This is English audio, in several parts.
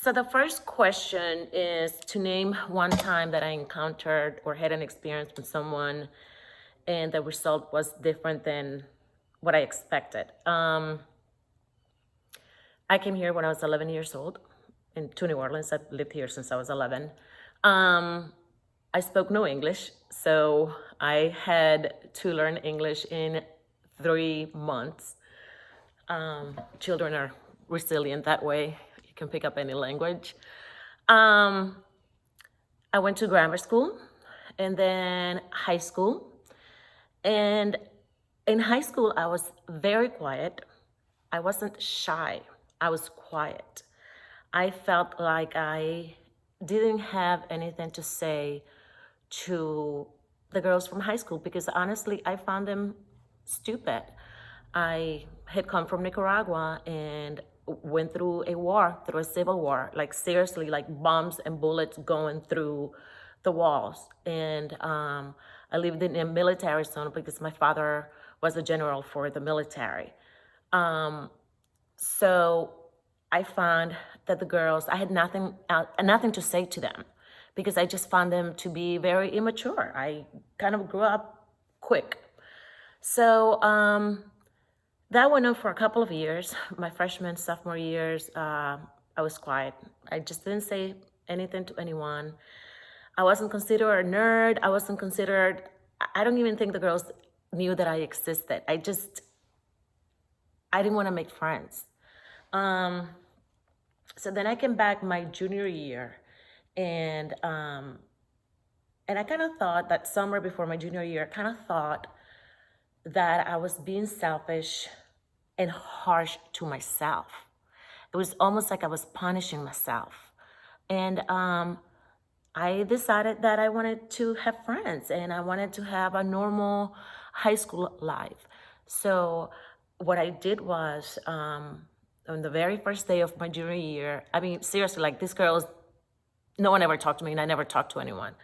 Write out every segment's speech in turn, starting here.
So the first question is to name one time that I encountered or had an experience with someone and the result was different than what I expected. I came here when I was 11 years old to New Orleans. I've lived here since I was 11. I spoke no English, so I had to learn English in 3 months. Children are resilient that way. You can pick up any language. Um, I went to grammar school and then high school. And in high school, I was very quiet. I wasn't shy. I was quiet. I felt like I didn't have anything to say to the girls from high school because honestly, I found them stupid. I had come from Nicaragua and went through a civil war, like seriously, like bombs and bullets going through the walls. And I lived in a military zone because my father was a general for the military. So I found that the girls, I had nothing to say to them because I just found them to be very immature. I kind of grew up quick. So that went on for a couple of years. My freshman, sophomore years, I was quiet. I just didn't say anything to anyone. I wasn't considered a nerd. I don't even think the girls knew that I existed. I didn't want to make friends. So then I came back my junior year, and I kind of thought that summer before my junior year, I kind of thought that I was being selfish and harsh to myself. It was almost like I was punishing myself. And I decided that I wanted to have friends and I wanted to have a normal high school life. So what I did was, on the very first day of my junior year, I mean, seriously, like these girls, no one ever talked to me and I never talked to anyone.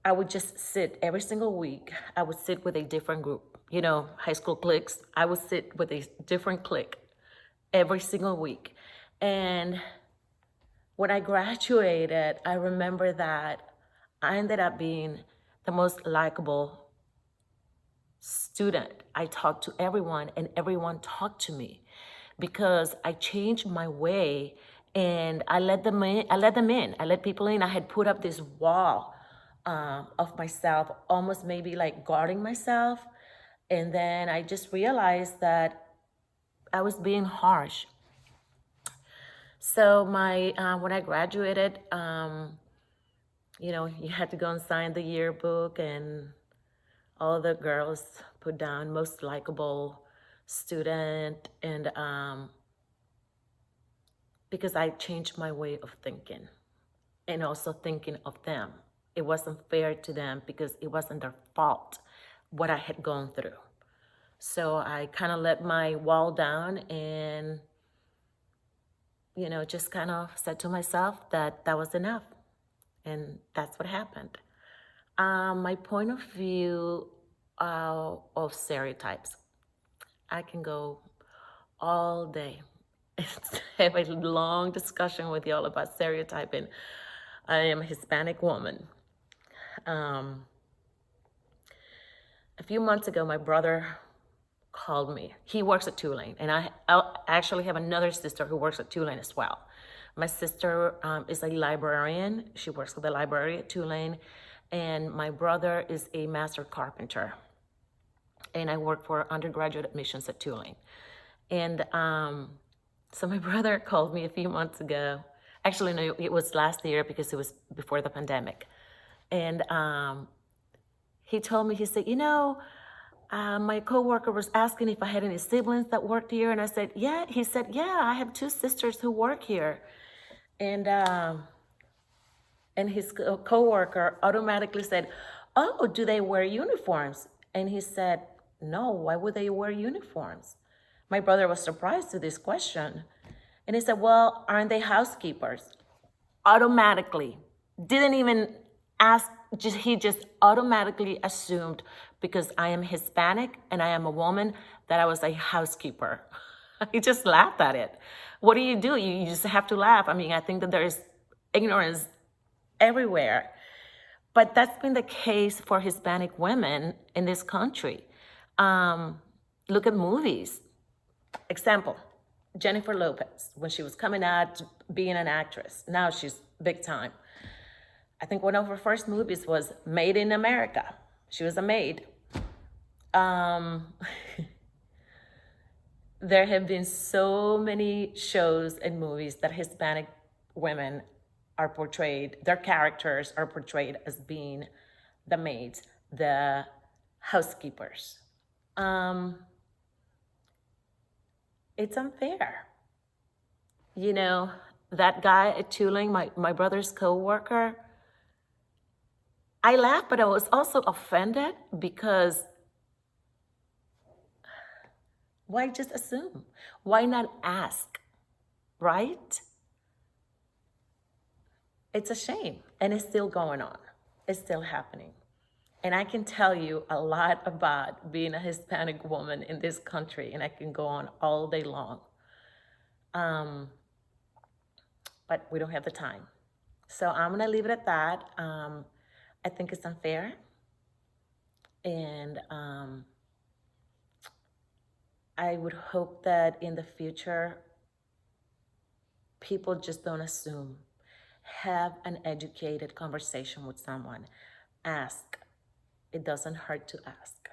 I would just sit every single week. I would sit with a different group, high school cliques. I would sit with a different clique every single week. And when I graduated, I remember that I ended up being the most likable student. I talked to everyone and everyone talked to me because I changed my way and I let them in. I let people in. I had put up this wall of myself, almost maybe like guarding myself. And then I just realized that I was being harsh. So when I graduated, you had to go and sign the yearbook, and all the girls put down most likable student, and because I changed my way of thinking and also thinking of them. It wasn't fair to them because it wasn't their fault what I had gone through. So I kind of let my wall down and, just kind of said to myself that that was enough. And that's what happened. My point of view of stereotypes, I can go all day. Have a long discussion with y'all about stereotyping. I am a Hispanic woman. A few months ago, my brother called me. He works at Tulane, and I actually have another sister who works at Tulane as well. My sister is a librarian. She works at the library at Tulane, and my brother is a master carpenter, and I work for undergraduate admissions at Tulane. And so my brother called me a few months ago. Actually, no, it was last year because it was before the pandemic. And he told me, he said, my coworker was asking if I had any siblings that worked here. And I said, yeah. He said, yeah, I have 2 sisters who work here. And his coworker automatically said, oh, do they wear uniforms? And he said, no, why would they wear uniforms? My brother was surprised to this question. And he said, well, aren't they housekeepers? Automatically, didn't even ask, he just automatically assumed because I am Hispanic and I am a woman that I was a housekeeper. He just laughed at it. What do? You just have to laugh. I mean, I think that there is ignorance everywhere. But that's been the case for Hispanic women in this country. Look at movies. Example, Jennifer Lopez, when she was coming out being an actress, now she's big time. I think one of her first movies was Made in America. She was a maid. There have been so many shows and movies that Hispanic women are portrayed, their characters are portrayed as being the maids, the housekeepers. It's unfair. You know, that guy at Tuling, my brother's co-worker, I laughed, but I was also offended because why just assume? Why not ask, right? It's a shame, and it's still going on. It's still happening. And I can tell you a lot about being a Hispanic woman in this country, and I can go on all day long. But we don't have the time. So I'm gonna leave it at that. I think it's unfair. And I would hope that in the future, people just don't assume. Have an educated conversation with someone. Ask. It doesn't hurt to ask.